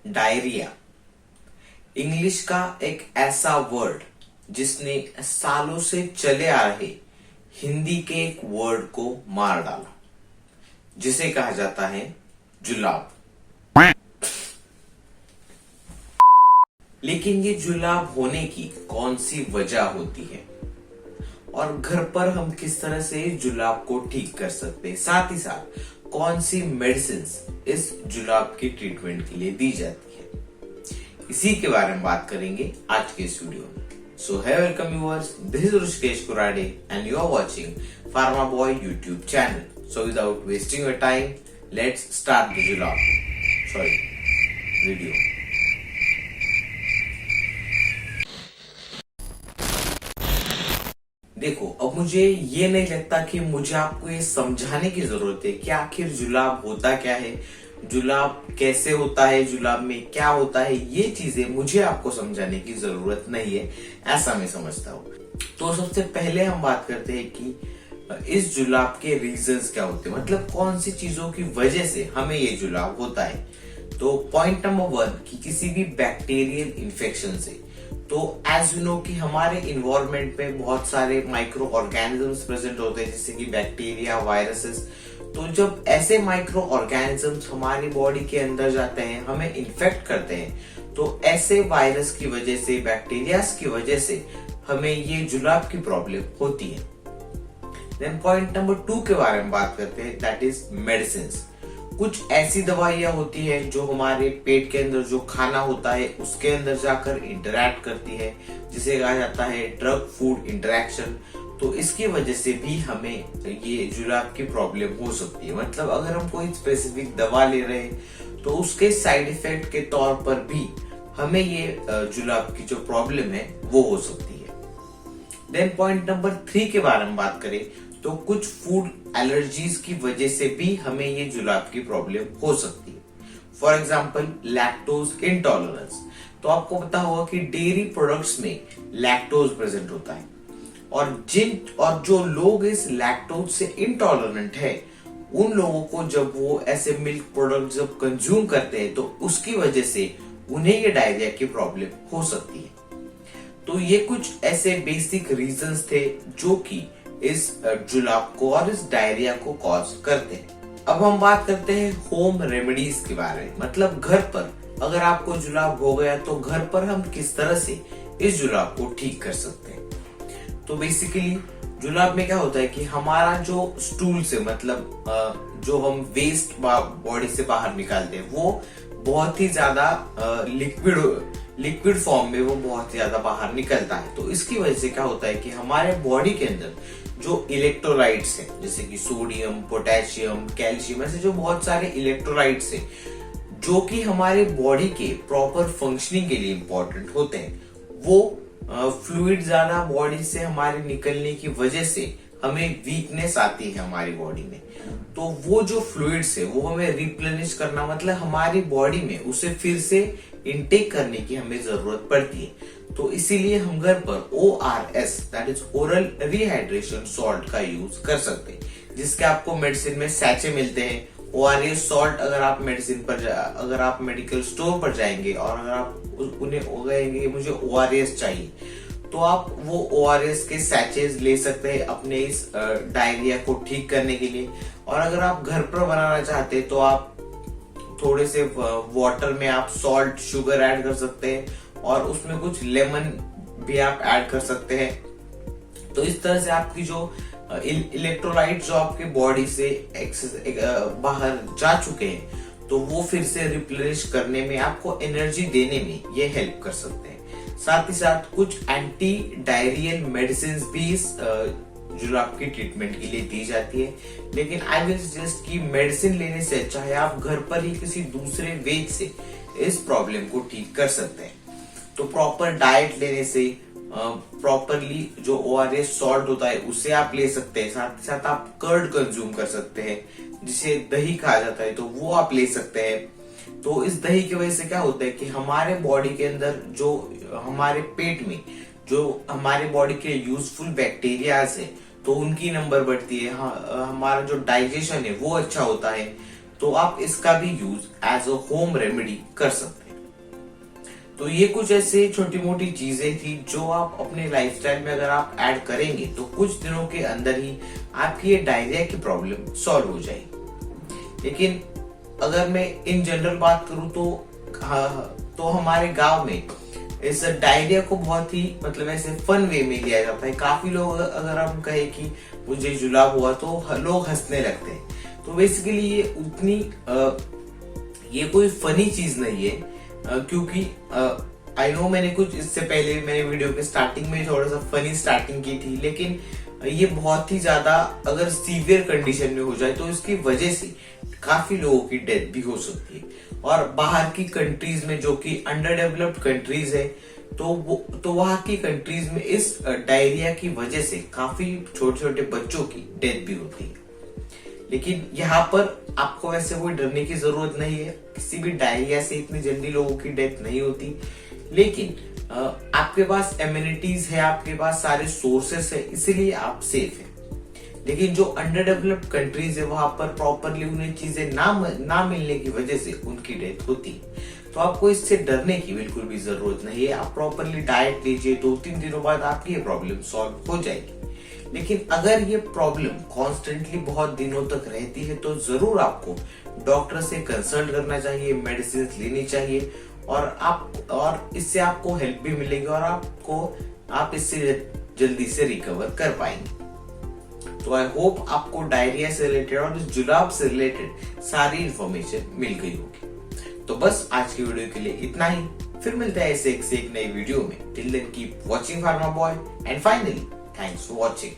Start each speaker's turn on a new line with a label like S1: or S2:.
S1: Diarrhoea English का एक ऐसा वर्ड जिसने सालों से चले आ रहे हिंदी के एक वर्ड को मार डाला, जिसे कहा जाता है जुलाब। लेकिन ये जुलाब होने की कौन सी वजह होती है और घर पर हम किस तरह से इस जुलाब को ठीक कर सकते हैं, साथ ही साथ कौन सी मेडिसिन इस जुलाब की ट्रीटमेंट के लिए दी जाती है, इसी के बारे में बात करेंगे आज के इस वीडियो में। So hi welcome viewers, this is Rishikesh Kurade and you are watching Pharma Boy YouTube channel. So without wasting your time, let's start the जुलाब वीडियो। देखो, अब मुझे ये नहीं लगता कि मुझे आपको ये समझाने की जरूरत है कि आखिर जुलाब होता क्या है, जुलाब कैसे होता है, जुलाब में क्या होता है। ये चीजें मुझे आपको समझाने की जरूरत नहीं है, ऐसा मैं समझता हूँ। तो सबसे पहले हम बात करते हैं कि इस जुलाब के रीजंस क्या होते हैं, मतलब कौन सी चीजों की वजह से हमें ये जुलाब होता है। तो पॉइंट नंबर 1 कि किसी भी बैक्टीरियल इन्फेक्शन से। तो एज यू नो कि हमारे इन्वायरमेंट में बहुत सारे माइक्रो ऑर्गेनिजम्स प्रेजेंट होते हैं, जैसे कि बैक्टीरिया, वायरसेस। तो जब ऐसे माइक्रो ऑर्गेनिजम्स हमारी बॉडी के अंदर जाते हैं, हमें इन्फेक्ट करते हैं, तो ऐसे वायरस की वजह से, बैक्टीरियाज की वजह से हमें ये जुलाब की प्रॉब्लम होती है। देन पॉइंट नंबर 2 के बारे में बात करते हैं, दैट इज मेडिसिन। कुछ ऐसी दवाइयां होती है जो हमारे पेट के अंदर जो खाना होता है उसके अंदर जाकर इंटरैक्ट करती है, जिसे कहा जाता है ड्रग फूड इंटरेक्शन। तो इसकी वजह से भी हमें ये जुलाब की प्रॉब्लम हो सकती है। मतलब अगर हम कोई स्पेसिफिक दवा ले रहे हैं तो उसके साइड इफेक्ट के तौर पर भी हमें ये जुलाब की जो प्रॉब्लम है वो हो सकती है। देन पॉइंट नंबर 3 के बारे में बात करें तो कुछ फूड एलर्जीज की वजह से भी हमें ये जुलाब की प्रॉब्लम हो सकती है। For example lactose intolerance. तो आपको पता होगा कि डेयरी प्रोडक्ट्स में लैक्टोज प्रेजेंट होता है, और जो लोग इस लैक्टोज से इंटॉलरेंट है, उन लोगों को जब वो ऐसे मिल्क प्रोडक्ट जब कंज्यूम करते हैं तो उसकी वजह से उन्हें ये डायरिया की प्रॉब्लम हो सकती है। तो ये कुछ ऐसे बेसिक रीजंस थे जो कि इस जुलाब को और इस डायरिया को कॉज करते हैं। अब हम बात करते हैं होम रेमेडीज के बारे में, मतलब घर पर अगर आपको जुलाब हो गया तो घर पर हम किस तरह से इस जुलाब को ठीक कर सकते हैं। तो बेसिकली जुलाब में क्या होता है कि हमारा जो स्टूल से, मतलब जो हम वेस्ट बॉडी से बाहर निकालते हैं, वो बहुत ही ज्यादा लिक्विड फॉर्म में वो बहुत ज्यादा बाहर निकलता है। तो इसकी वजह से क्या होता है कि हमारे बॉडी के अंदर जो इलेक्ट्रोलाइट्स हैं, जैसे कि सोडियम, पोटेशियम, कैल्शियम, ऐसे जो बहुत सारे इलेक्ट्रोलाइट्स हैं जो कि हमारे बॉडी के प्रॉपर फंक्शनिंग के लिए इंपॉर्टेंट होते हैं, वो फ्लूइड ज्यादा बॉडी से हमारे निकलने की वजह से हमें वीकनेस आती है हमारी बॉडी में। तो वो जो फ्लूइड्स है वो हमें रिप्लेनिश करना, मतलब हमारी बॉडी में उसे फिर से इनटेक करने की हमें जरूरत पड़ती है। तो इसीलिए हम घर पर ORS that is oral rehydration salt का यूज कर सकते हैं, जिसके आपको मेडिसिन में सैचे मिलते हैं। ORS सॉल्ट अगर आप मेडिसिन पर अगर आप मेडिकल स्टोर पर जाएंगे और अगर आप उन्हें कहेंगे मुझे ORS चाहिए, तो आप वो ORS के सैचेज ले सकते हैं अपने इस डायरिया को ठीक करने के लिए। और अगर आप घर पर बनाना चाहते हैं तो आप थोड़े से वाटर में आप सॉल्ट, शुगर ऐड कर सकते हैं और उसमें कुछ लेमन भी आप ऐड कर सकते हैं। तो इस तरह से आपकी जो इलेक्ट्रोलाइट जो आपके बॉडी से बाहर जा चुके हैं, तो वो फिर से रिप्लेनिश करने में, आपको एनर्जी देने में ये हेल्प कर सकते हैं। साथ ही साथ कुछ एंटी डायरियल मेडिसिन भी इस जुलाब की ट्रीटमेंट के लिए दी जाती है। लेकिन आई विल सजेस्ट कि मेडिसिन लेने से अच्छा है आप घर पर ही किसी दूसरे वे से इस प्रॉब्लम को ठीक कर सकते हैं। तो प्रॉपर डाइट लेने से, प्रॉपरली जो ORS सॉल्ट होता है उसे आप ले सकते हैं। साथ ही साथ आप कर्ड कंज्यूम कर सकते हैं, जिसे दही कहा जाता है, तो वो आप ले सकते हैं। तो इस दही की वजह से क्या होता है कि हमारे बॉडी के अंदर जो हमारे पेट में जो हमारे बॉडी के यूजफुल बैक्टीरियाज है, तो उनकी नंबर बढ़ती है, हमारा जो डाइजेशन है वो अच्छा होता है। तो आप इसका भी use as a home remedy कर सकते हैं। तो ये कुछ ऐसे छोटी मोटी चीजें थी जो आप अपने लाइफस्टाइल में अगर आप ऐड करेंगे तो कुछ दिनों के अंदर ही आपकी ये डायरिया की प्रॉब्लम सॉल्व हो जाएगी। लेकिन अगर मैं इन जनरल बात करूं तो हमारे गांव में इस डायरिया को बहुत ही मतलब ऐसे फन वे में लिया जाता है। काफी लोग अगर हम कहे कि मुझे जुलाब हुआ तो लोग हंसने लगते हैं। तो बेसिकली ये उतनी ये कोई फनी चीज नहीं है, क्योंकि आई नो मैंने कुछ इससे पहले मैंने वीडियो के स्टार्टिंग में थोड़ा सा फनी स्टार्टिंग की थी, लेकिन ये बहुत ही ज्यादा अगर सीवियर कंडीशन में हो जाए तो इसकी वजह से काफी लोगों की डेथ भी हो सकती है। और बाहर की कंट्रीज में जो कि अंडर डेवलप्ड कंट्रीज है तो वहां की कंट्रीज में इस डायरिया की वजह से काफी छोटे छोटे बच्चों की डेथ भी होती है। लेकिन यहाँ पर आपको वैसे कोई डरने की जरूरत नहीं है, किसी भी डायरिया से इतनी जल्दी लोगों की डेथ नहीं होती। लेकिन आपके पास इम्यूनिटीज है, आपके पास सारे सोर्सेस है, इसीलिए आप सेफ है। लेकिन जो अंडर डेवलप्ड कंट्रीज है वहां पर प्रॉपरली उन्हें चीजें ना मिलने की वजह से उनकी डेथ होती है। तो आपको इससे डरने की बिल्कुल भी जरूरत नहीं है। आप प्रॉपरली डाइट लीजिए, 2-3 दिनों बाद आपकी ये प्रॉब्लम सॉल्व हो जाएगी। लेकिन अगर ये प्रॉब्लम कॉन्स्टेंटली बहुत दिनों तक रहती है तो जरूर आपको डॉक्टर से कंसल्ट करना चाहिए, मेडिसिन लेनी चाहिए और इससे आपको हेल्प भी मिलेगी और आप इससे जल्दी से रिकवर कर पाएंगे। तो आई होप आपको डायरिया से रिलेटेड और जुलाब से रिलेटेड सारी इंफॉर्मेशन मिल गई होगी। तो बस आज की वीडियो के लिए इतना ही, फिर मिलते हैं ऐसे एक नई वीडियो में। Till then keep watching Pharma Boy and finally thanks for watching.